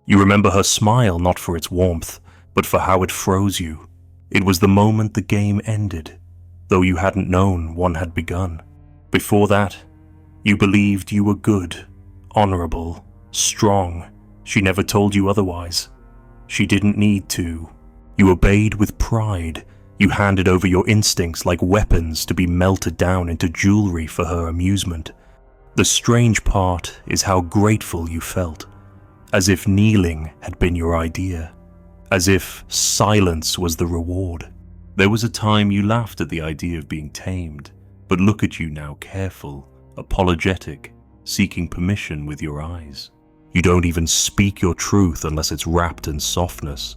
You remember her smile not for its warmth, but for how it froze you. It was the moment the game ended, though you hadn't known one had begun. Before that, you believed you were good, honorable, strong. She never told you otherwise. She didn't need to. You obeyed with pride. You handed over your instincts like weapons to be melted down into jewelry for her amusement. The strange part is how grateful you felt, as if kneeling had been your idea, as if silence was the reward. There was a time you laughed at the idea of being tamed, but look at you now, careful, apologetic, seeking permission with your eyes. You don't even speak your truth unless it's wrapped in softness.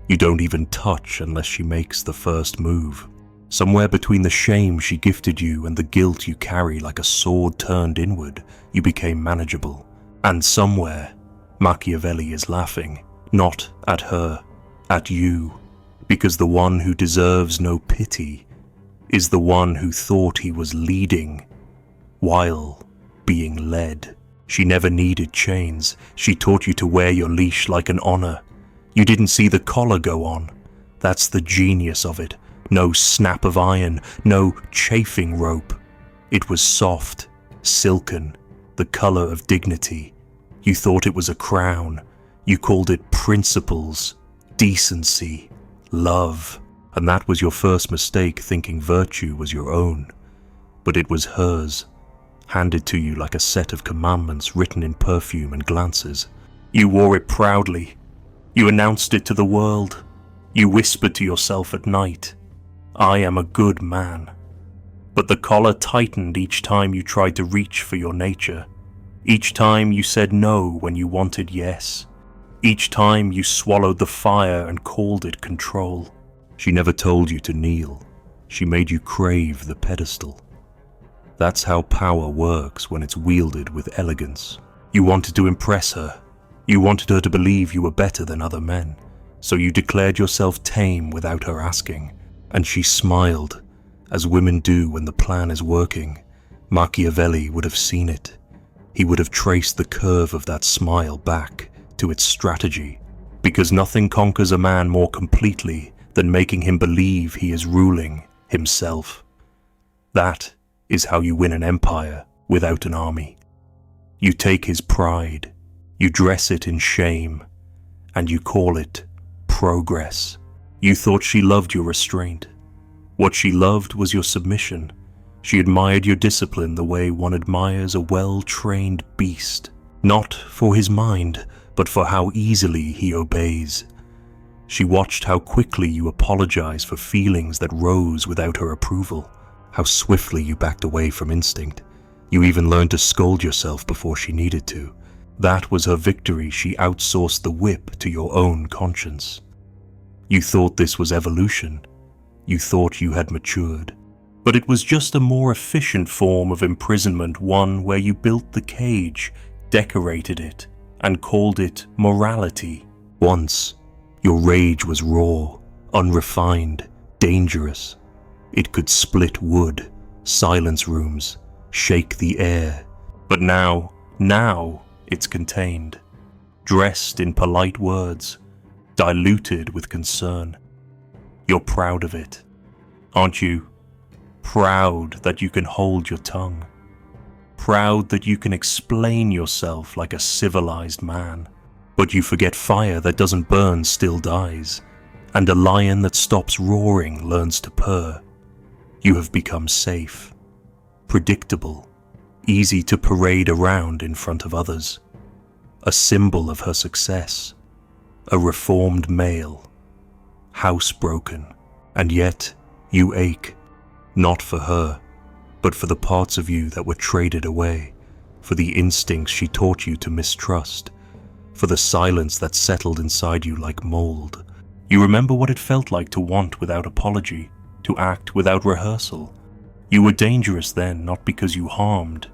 You don't even touch unless she makes the first move. Somewhere between the shame she gifted you and the guilt you carry like a sword turned inward, you became manageable. And somewhere, Machiavelli is laughing, not at her, at you, because the one who deserves no pity is the one who thought he was leading while being led. She never needed chains. She taught you to wear your leash like an honor. You didn't see the collar go on. That's the genius of it. No snap of iron, no chafing rope. It was soft, silken, the color of dignity. You thought it was a crown. You called it principles, decency, love. And that was your first mistake, thinking virtue was your own. But it was hers, handed to you like a set of commandments written in perfume and glances. You wore it proudly. You announced it to the world. You whispered to yourself at night, "I am a good man." But the collar tightened each time you tried to reach for your nature. Each time you said no when you wanted yes. Each time you swallowed the fire and called it control. She never told you to kneel. She made you crave the pedestal. That's how power works when it's wielded with elegance. You wanted to impress her. You wanted her to believe you were better than other men. So you declared yourself tame without her asking. And she smiled, as women do when the plan is working. Machiavelli would have seen it. He would have traced the curve of that smile back to its strategy. Because nothing conquers a man more completely than making him believe he is ruling himself. That is how you win an empire without an army. You take his pride, you dress it in shame, and you call it progress. You thought she loved your restraint. What she loved was your submission. She admired your discipline the way one admires a well-trained beast, not for his mind, but for how easily he obeys. She watched how quickly you apologized for feelings that rose without her approval. How swiftly you backed away from instinct. You even learned to scold yourself before she needed to. That was her victory. She outsourced the whip to your own conscience. You thought this was evolution. You thought you had matured. But it was just a more efficient form of imprisonment, one where you built the cage, decorated it, and called it morality. Once, your rage was raw, unrefined, dangerous. It could split wood, silence rooms, shake the air. But now it's contained, dressed in polite words, diluted with concern. You're proud of it, aren't you? Proud that you can hold your tongue. Proud that you can explain yourself like a civilized man. But you forget fire that doesn't burn still dies, and a lion that stops roaring learns to purr. You have become safe, predictable, easy to parade around in front of others. A symbol of her success, a reformed male, housebroken, and yet you ache, not for her, but for the parts of you that were traded away, for the instincts she taught you to mistrust, for the silence that settled inside you like mold. You remember what it felt like to want without apology, to act without rehearsal. You were dangerous then, not because you harmed,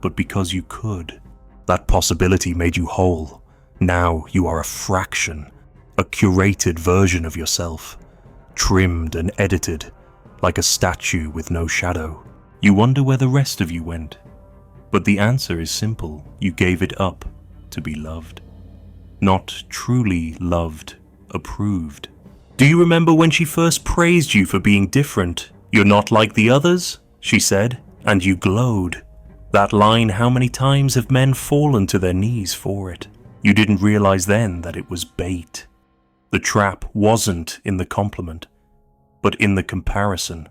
but because you could. That possibility made you whole. Now you are a fraction, a curated version of yourself, trimmed and edited, like a statue with no shadow. You wonder where the rest of you went. But the answer is simple. You gave it up to be loved. not truly loved, approved. Do you remember when she first praised you for being different? "You're not like the others," she said, and you glowed. That line, how many times have men fallen to their knees for it? You didn't realize then that it was bait. The trap wasn't in the compliment, but in the comparison.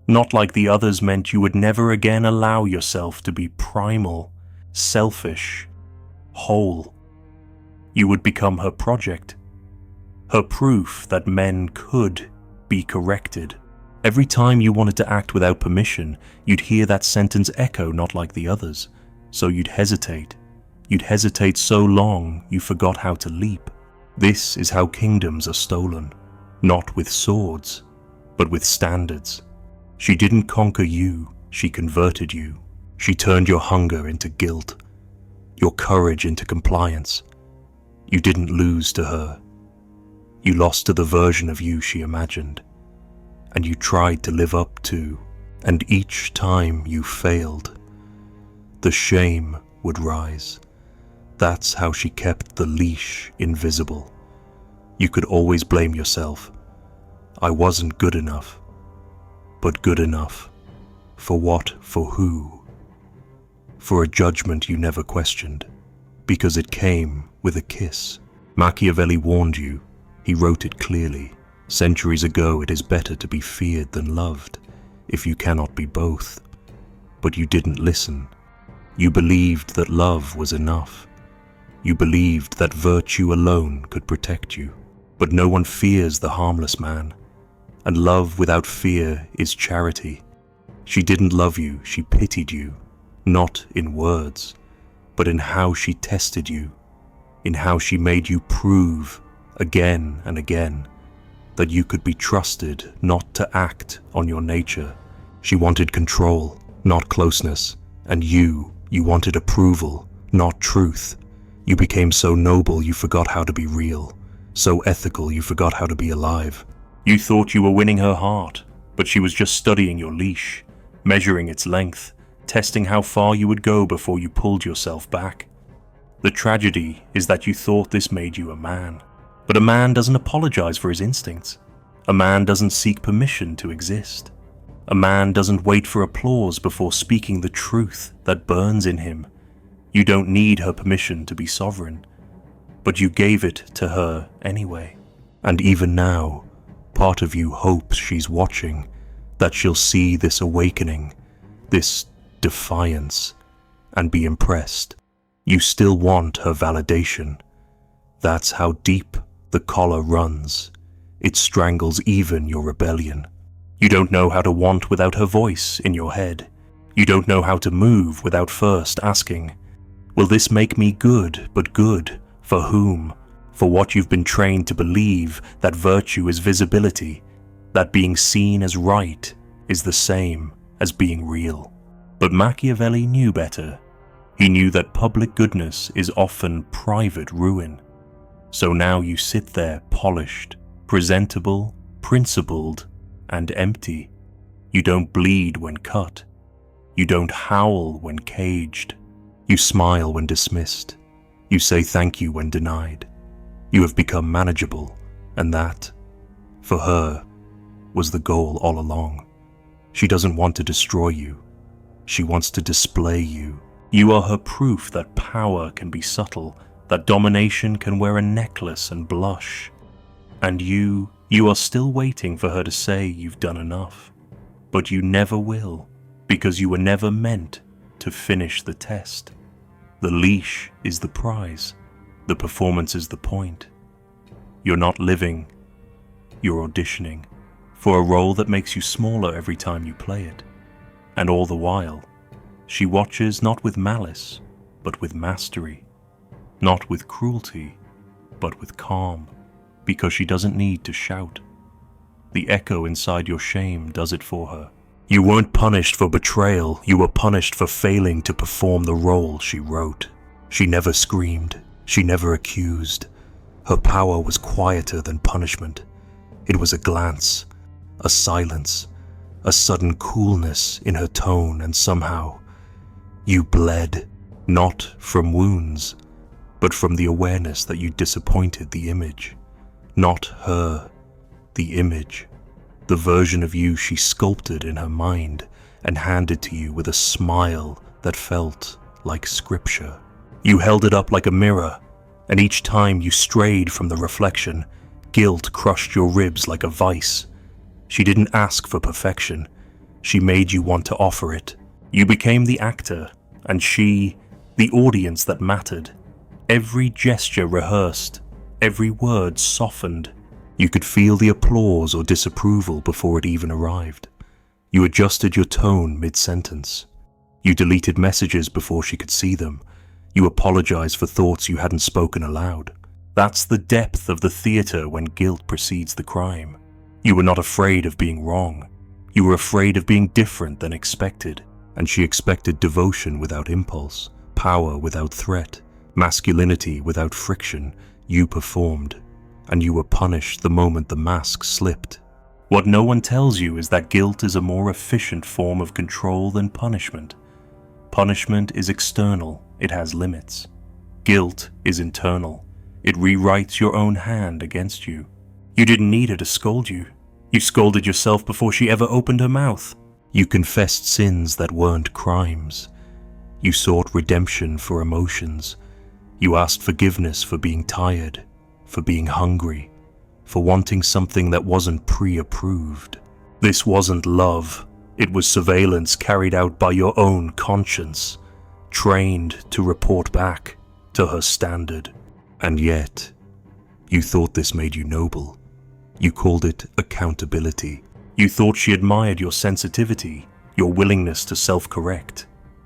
Not like the others meant you would never again allow yourself to be primal, selfish, whole. You would become her project, her proof that men could be corrected. Every time you wanted to act without permission, you'd hear that sentence echo, "not like the others," so you'd hesitate. You'd hesitate so long you forgot how to leap. This is how kingdoms are stolen, not with swords, but with standards. She didn't conquer you, she converted you. She turned your hunger into guilt, your courage into compliance. You didn't lose to her. You lost to the version of you she imagined, and you tried to live up to, and each time you failed, the shame would rise. That's how she kept the leash invisible. You could always blame yourself. I wasn't good enough. But good enough. For what? For who? For a judgment you never questioned, because it came with a kiss. Machiavelli warned you. He wrote it clearly. Centuries ago, it is better to be feared than loved, if you cannot be both. But you didn't listen. You believed that love was enough. You believed that virtue alone could protect you. But no one fears the harmless man, and love without fear is charity. She didn't love you, she pitied you, not in words, but in how she tested you, in how she made you prove again and again that you could be trusted not to act on your nature. She wanted control, not closeness, and you wanted approval, not truth. You became so noble you forgot how to be real, so ethical you forgot how to be alive. You thought you were winning her heart, but she was just studying your leash, measuring its length, testing how far you would go before you pulled yourself back. The tragedy is that you thought this made you a man. But a man doesn't apologize for his instincts. A man doesn't seek permission to exist. A man doesn't wait for applause before speaking the truth that burns in him. You don't need her permission to be sovereign, but you gave it to her anyway. And even now, part of you hopes she's watching, that she'll see this awakening, this defiance, and be impressed. You still want her validation. That's how deep the collar runs. It strangles even your rebellion. You don't know how to want without her voice in your head. You don't know how to move without first asking, will this make me good, but good for whom? For what you've been trained to believe, that virtue is visibility, that being seen as right is the same as being real. But Machiavelli knew better. He knew that public goodness is often private ruin. So now you sit there polished, presentable, principled, and empty. You don't bleed when cut. You don't howl when caged. You smile when dismissed. You say thank you when denied. You have become manageable, and that, for her, was the goal all along. She doesn't want to destroy you. She wants to display you. You are her proof that power can be subtle, that domination can wear a necklace and blush. And you are still waiting for her to say you've done enough. But you never will, because you were never meant to finish the test. The leash is the prize. The performance is the point. You're not living, you're auditioning for a role that makes you smaller every time you play it. And all the while, she watches not with malice, but with mastery. Not with cruelty, but with calm, because she doesn't need to shout. The echo inside your shame does it for her. You weren't punished for betrayal, you were punished for failing to perform the role she wrote. She never screamed, she never accused. Her power was quieter than punishment. It was a glance, a silence, a sudden coolness in her tone, and somehow you bled, not from wounds, but from the awareness that you disappointed the image. Not her, the image. The version of you she sculpted in her mind and handed to you with a smile that felt like scripture. You held it up like a mirror, and each time you strayed from the reflection, guilt crushed your ribs like a vice. She didn't ask for perfection. She made you want to offer it. You became the actor, and she, the audience that mattered. Every gesture rehearsed, every word softened. You could feel the applause or disapproval before it even arrived. You adjusted your tone mid-sentence. You deleted messages before she could see them. You apologized for thoughts you hadn't spoken aloud. That's the depth of the theater when guilt precedes the crime. You were not afraid of being wrong. You were afraid of being different than expected, and she expected devotion without impulse, power without threat, masculinity without friction. You performed, and you were punished the moment the mask slipped. What no one tells you is that guilt is a more efficient form of control than punishment. Punishment is external, it has limits. Guilt is internal, it rewrites your own hand against you. You didn't need her to scold you. You scolded yourself before she ever opened her mouth. You confessed sins that weren't crimes. You sought redemption for emotions. You asked forgiveness for being tired, for being hungry, for wanting something that wasn't pre-approved. This wasn't love. It was surveillance carried out by your own conscience, trained to report back to her standard. And yet, you thought this made you noble. You called it accountability. You thought she admired your sensitivity, your willingness to self-correct.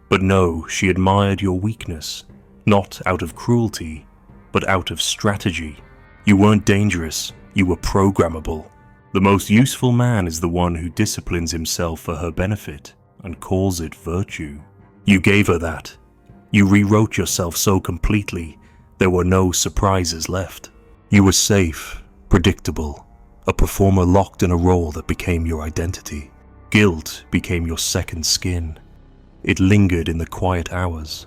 But no, she admired your weakness, not out of cruelty, but out of strategy. You weren't dangerous, you were programmable. The most useful man is the one who disciplines himself for her benefit and calls it virtue. You gave her that. You rewrote yourself so completely, there were no surprises left. You were safe, predictable, a performer locked in a role that became your identity. Guilt became your second skin. It lingered in the quiet hours,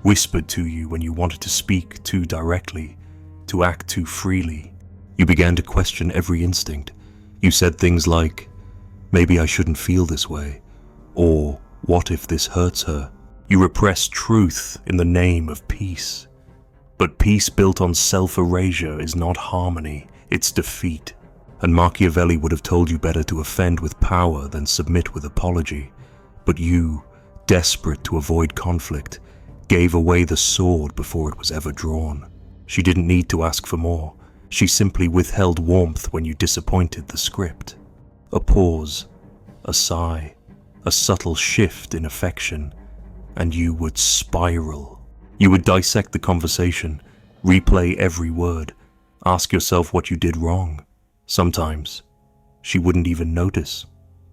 whispered to you when you wanted to speak too directly, to act too freely. You began to question every instinct. You said things like, maybe I shouldn't feel this way, or what if this hurts her? You repressed truth in the name of peace. But peace built on self-erasure is not harmony, it's defeat. And Machiavelli would have told you better to offend with power than submit with apology. But you, desperate to avoid conflict, gave away the sword before it was ever drawn. She didn't need to ask for more. She simply withheld warmth when you disappointed the script. A pause, a sigh, a subtle shift in affection, and you would spiral. You would dissect the conversation, replay every word, ask yourself what you did wrong. Sometimes, she wouldn't even notice,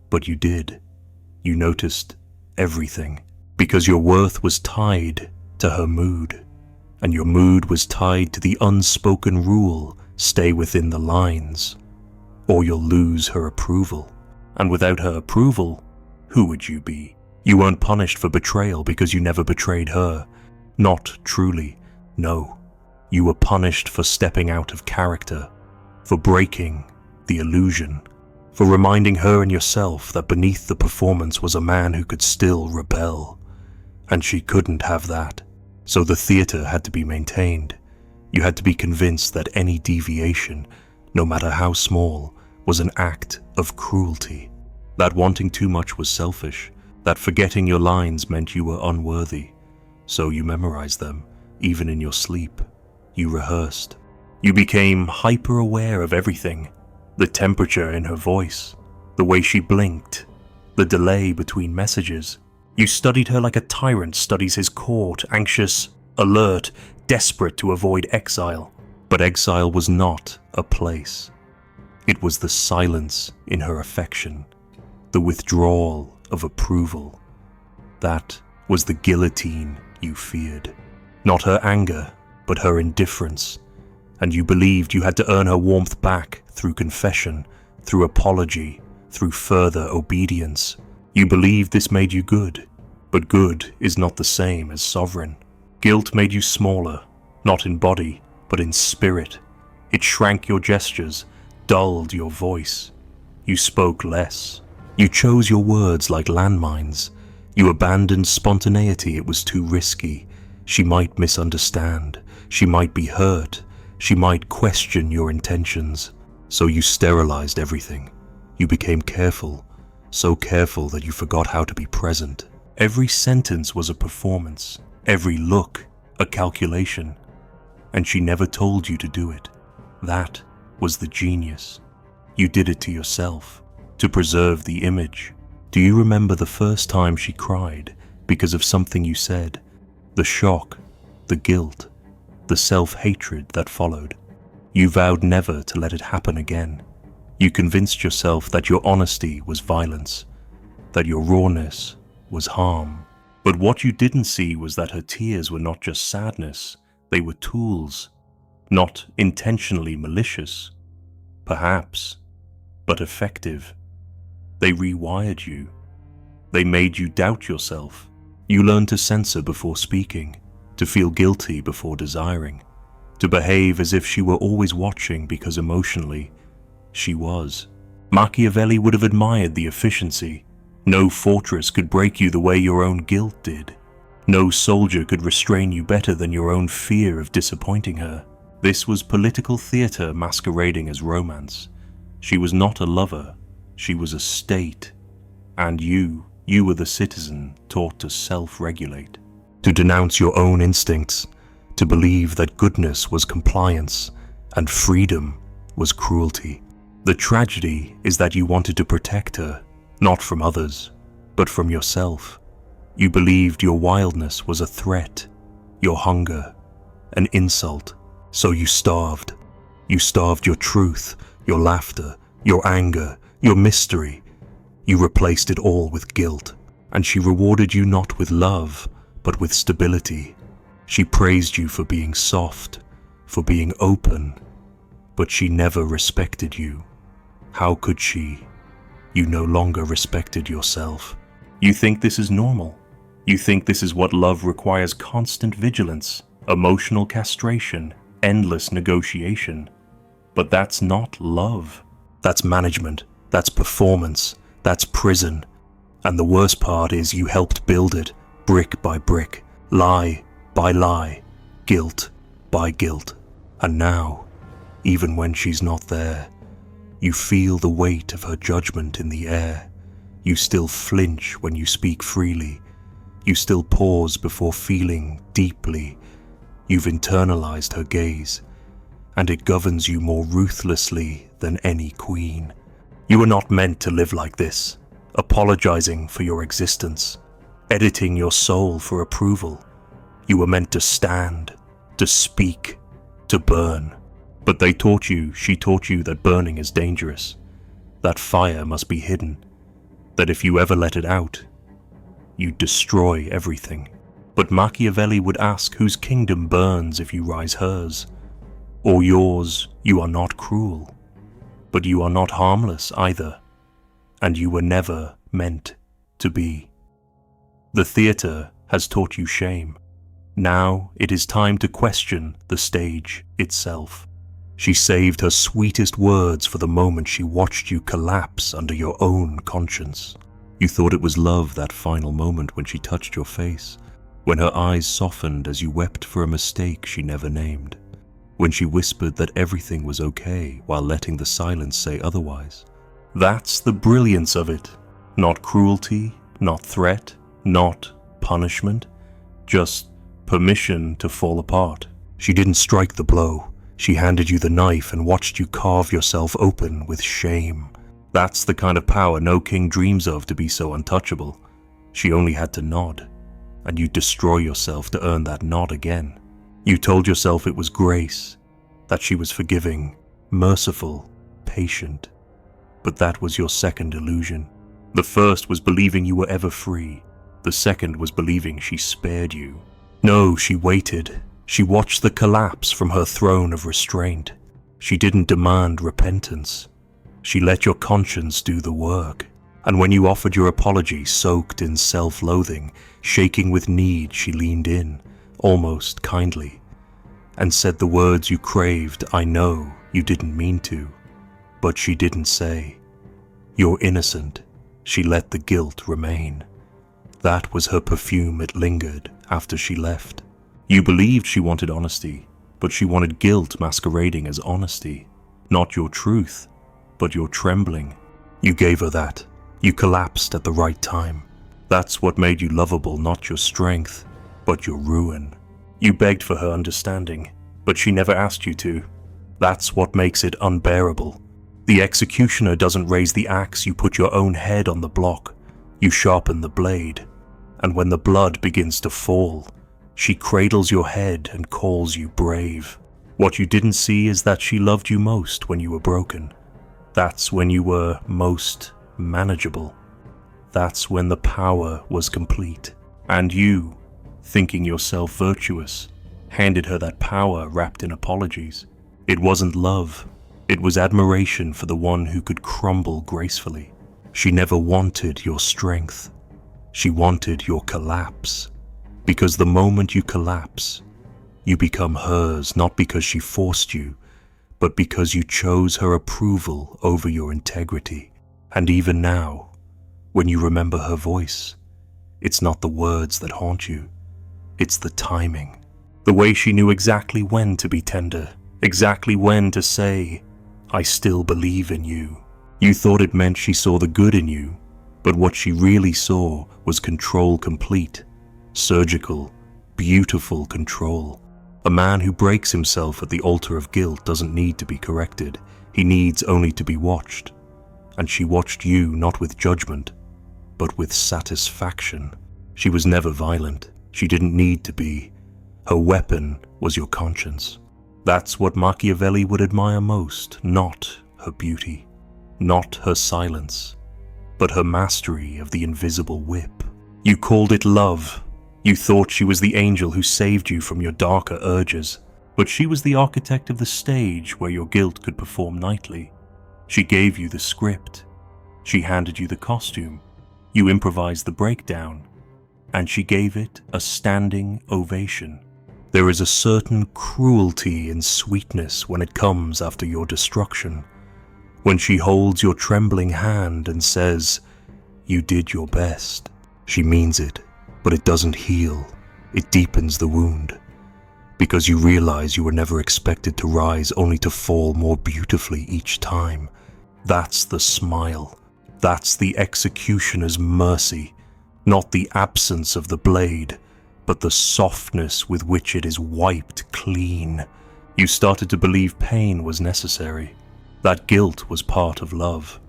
but you did. You noticed everything, because your worth was tied to her mood, and your mood was tied to the unspoken rule, stay within the lines, or you'll lose her approval. And without her approval, who would you be? You weren't punished for betrayal because you never betrayed her. Not truly, no. You were punished for stepping out of character, for breaking the illusion, for reminding her and yourself that beneath the performance was a man who could still rebel. And she couldn't have that. So the theater had to be maintained. You had to be convinced that any deviation, no matter how small, was an act of cruelty. That wanting too much was selfish, that forgetting your lines meant you were unworthy. So you memorized them, even in your sleep. You rehearsed. You became hyper-aware of everything. The temperature in her voice, the way she blinked, the delay between messages. You studied her like a tyrant studies his court, anxious, alert, desperate to avoid exile. But exile was not a place. It was the silence in her affection, the withdrawal of approval. That was the guillotine you feared. Not her anger, but her indifference. And you believed you had to earn her warmth back through confession, through apology, through further obedience. You believed this made you good, but good is not the same as sovereign. Guilt made you smaller, not in body, but in spirit. It shrank your gestures, dulled your voice. You spoke less. You chose your words like landmines. You abandoned spontaneity, it was too risky. She might misunderstand. She might be hurt. She might question your intentions. So you sterilized everything. You became careful, so careful that you forgot how to be present. Every sentence was a performance, every look a calculation, and she never told you to do it. That was the genius. You did it to yourself, to preserve the image. Do you remember the first time she cried because of something you said? The shock, the guilt, the self-hatred that followed. You vowed never to let it happen again. You convinced yourself that your honesty was violence, that your rawness was harm. But what you didn't see was that her tears were not just sadness, they were tools, not intentionally malicious, perhaps, but effective. They rewired you. They made you doubt yourself. You learned to censor before speaking, to feel guilty before desiring, to behave as if she were always watching because emotionally, she was. Machiavelli would have admired the efficiency. No fortress could break you the way your own guilt did. No soldier could restrain you better than your own fear of disappointing her. This was political theater masquerading as romance. She was not a lover, she was a state. And you were the citizen taught to self-regulate, to denounce your own instincts, to believe that goodness was compliance and freedom was cruelty. The tragedy is that you wanted to protect her, not from others, but from yourself. You believed your wildness was a threat, your hunger, an insult, so you starved. You starved your truth, your laughter, your anger, your mystery. You replaced it all with guilt, and she rewarded you not with love, but with stability. She praised you for being soft, for being open, but she never respected you. How could she? You no longer respected yourself. You think this is normal. You think this is what love requires: constant vigilance, emotional castration, endless negotiation. But that's not love. That's management. That's performance. That's prison. And the worst part is you helped build it, brick by brick, lie by lie, guilt by guilt. And now, even when she's not there, you feel the weight of her judgment in the air. You still flinch when you speak freely. You still pause before feeling deeply. You've internalized her gaze, and it governs you more ruthlessly than any queen. You were not meant to live like this, apologizing for your existence, editing your soul for approval. You were meant to stand, to speak, to burn. But she taught you that burning is dangerous, that fire must be hidden, that if you ever let it out, you'd destroy everything. But Machiavelli would ask whose kingdom burns if you rise hers, or yours. You are not cruel, but you are not harmless either, and you were never meant to be. The theater has taught you shame. Now it is time to question the stage itself. She saved her sweetest words for the moment she watched you collapse under your own conscience. You thought it was love, that final moment when she touched your face, when her eyes softened as you wept for a mistake she never named, when she whispered that everything was okay while letting the silence say otherwise. That's the brilliance of it. Not cruelty, not threat, not punishment, just permission to fall apart. She didn't strike the blow. She handed you the knife and watched you carve yourself open with shame. That's the kind of power no king dreams of, to be so untouchable. She only had to nod, and you'd destroy yourself to earn that nod again. You told yourself it was grace, that she was forgiving, merciful, patient. But that was your second illusion. The first was believing you were ever free. The second was believing she spared you. No, she waited. She watched the collapse from her throne of restraint. She didn't demand repentance. She let your conscience do the work. And when you offered your apology soaked in self-loathing, shaking with need, she leaned in, almost kindly. and said the words you craved. I know you didn't mean to, but she didn't say. You're innocent. She let the guilt remain. That was her perfume, it lingered after she left. You believed she wanted honesty, but she wanted guilt masquerading as honesty. Not your truth, but your trembling. You gave her that. You collapsed at the right time. That's what made you lovable, not your strength, but your ruin. You begged for her understanding, but she never asked you to. That's what makes it unbearable. The executioner doesn't raise the axe, you put your own head on the block. You sharpen the blade, and when the blood begins to fall, she cradles your head and calls you brave. What you didn't see is that she loved you most when you were broken. That's when you were most manageable. That's when the power was complete. And you, thinking yourself virtuous, handed her that power wrapped in apologies. It wasn't love. It was admiration for the one who could crumble gracefully. She never wanted your strength. She wanted your collapse. Because the moment you collapse, you become hers, not because she forced you, but because you chose her approval over your integrity. And even now, when you remember her voice, it's not the words that haunt you, it's the timing. The way she knew exactly when to be tender, exactly when to say, I still believe in you. You thought it meant she saw the good in you, but what she really saw was control complete, surgical, beautiful control. A man who breaks himself at the altar of guilt doesn't need to be corrected. He needs only to be watched. And she watched you not with judgment, but with satisfaction. She was never violent. She didn't need to be. Her weapon was your conscience. That's what Machiavelli would admire most, not her beauty, not her silence, but her mastery of the invisible whip. You called it love. You thought she was the angel who saved you from your darker urges, but she was the architect of the stage where your guilt could perform nightly. She gave you the script. She handed you the costume. You improvised the breakdown, and she gave it a standing ovation. There is a certain cruelty in sweetness when it comes after your destruction. When she holds your trembling hand and says, you did your best. She means it, but it doesn't heal. It deepens the wound. Because you realize you were never expected to rise, only to fall more beautifully each time. That's the smile. That's the executioner's mercy. Not the absence of the blade, but the softness with which it is wiped clean. You started to believe pain was necessary. That guilt was part of love.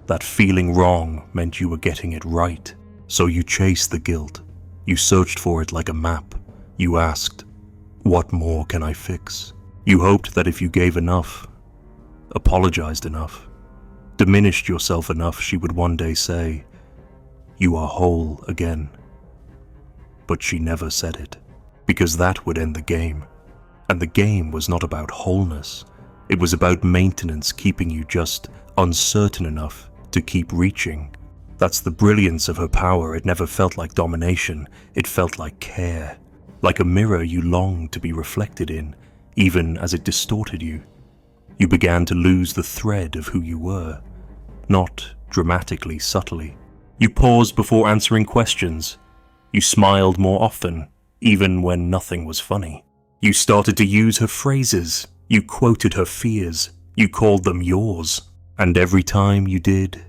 That feeling wrong meant you were getting it right. So you chased the guilt. You searched for it like a map. You asked, what more can I fix? You hoped that if you gave enough, apologized enough, diminished yourself enough, she would one day say, you are whole again. But she never said it, because that would end the game. And the game was not about wholeness. It was about maintenance, keeping you just uncertain enough to keep reaching. That's the brilliance of her power. It never felt like domination. It felt like care. Like a mirror you longed to be reflected in, even as it distorted you. You began to lose the thread of who you were, not dramatically, subtly. You paused before answering questions. You smiled more often, even when nothing was funny. You started to use her phrases. You quoted her fears. You called them yours. And every time you did,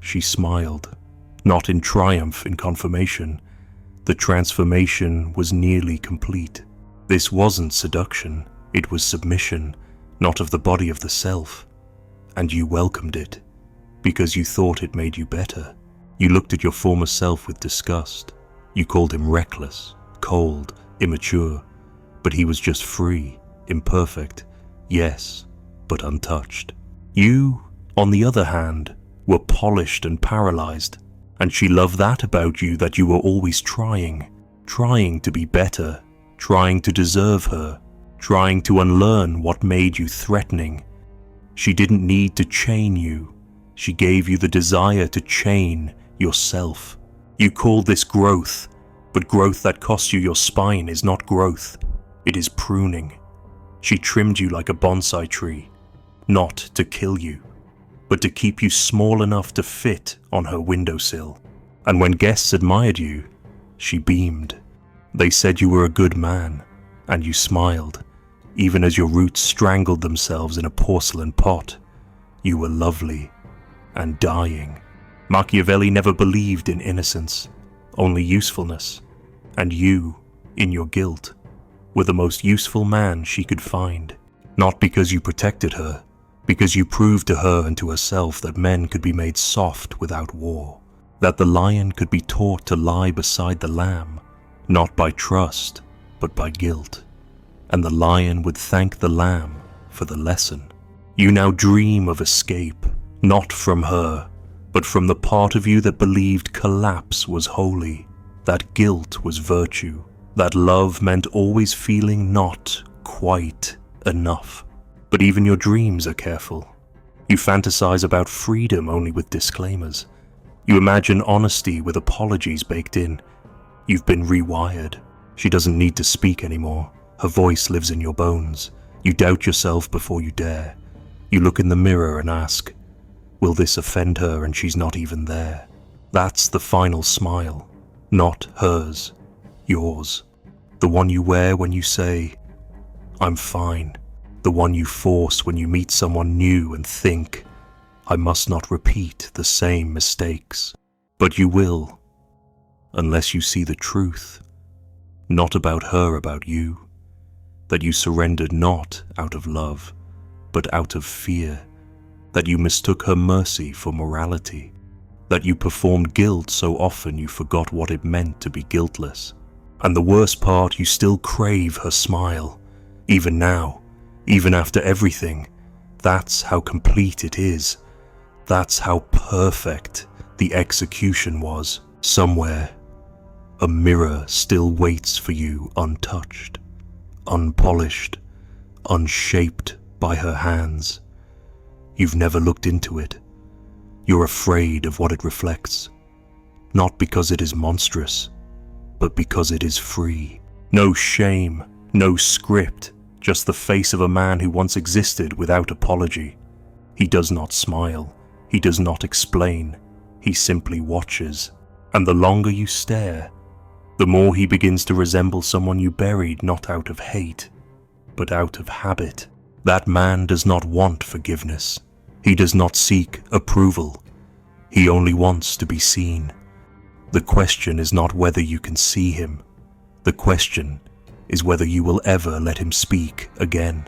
she smiled. Not in triumph, in confirmation. The transformation was nearly complete. This wasn't seduction. It was submission, not of the body of the self. And you welcomed it, because you thought it made you better. You looked at your former self with disgust. You called him reckless, cold, immature, but he was just free, imperfect, yes, but untouched. You, on the other hand, were polished and paralyzed, and she loved that about you, that you were always trying to be better, trying to deserve her, trying to unlearn what made you threatening. She didn't need to chain you. She gave you the desire to chain yourself. You called this growth, but growth that costs you your spine is not growth. It is pruning. She trimmed you like a bonsai tree, not to kill you, but to keep you small enough to fit on her windowsill. And when guests admired you, she beamed. They said you were a good man, and you smiled, even as your roots strangled themselves in a porcelain pot. You were lovely and dying. Machiavelli never believed in innocence, only usefulness, and you, in your guilt, were the most useful man she could find. Not because you protected her, because you proved to her and to herself that men could be made soft without war, that the lion could be taught to lie beside the lamb, not by trust, but by guilt, and the lion would thank the lamb for the lesson. You now dream of escape, not from her, but from the part of you that believed collapse was holy, that guilt was virtue, that love meant always feeling not quite enough. But even your dreams are careful. You fantasize about freedom only with disclaimers. You imagine honesty with apologies baked in. You've been rewired. She doesn't need to speak anymore. Her voice lives in your bones. You doubt yourself before you dare. You look in the mirror and ask, will this offend her and she's not even there? That's the final smile, not hers, yours. The one you wear when you say, I'm fine. The one you force when you meet someone new and think, I must not repeat the same mistakes. But you will, unless you see the truth, not about her, about you, that you surrendered not out of love, but out of fear, that you mistook her mercy for morality, that you performed guilt so often you forgot what it meant to be guiltless. And the worst part, you still crave her smile, even now, even after everything. That's how complete it is. That's how perfect the execution was. Somewhere, a mirror still waits for you untouched, unpolished, unshaped by her hands. You've never looked into it. You're afraid of what it reflects, not because it is monstrous, but because it is free. No shame, no script, just the face of a man who once existed without apology. He does not smile, he does not explain, he simply watches. And the longer you stare, the more he begins to resemble someone you buried not out of hate, but out of habit. That man does not want forgiveness. He does not seek approval. He only wants to be seen. The question is not whether you can see him. The question is whether you will ever let him speak again.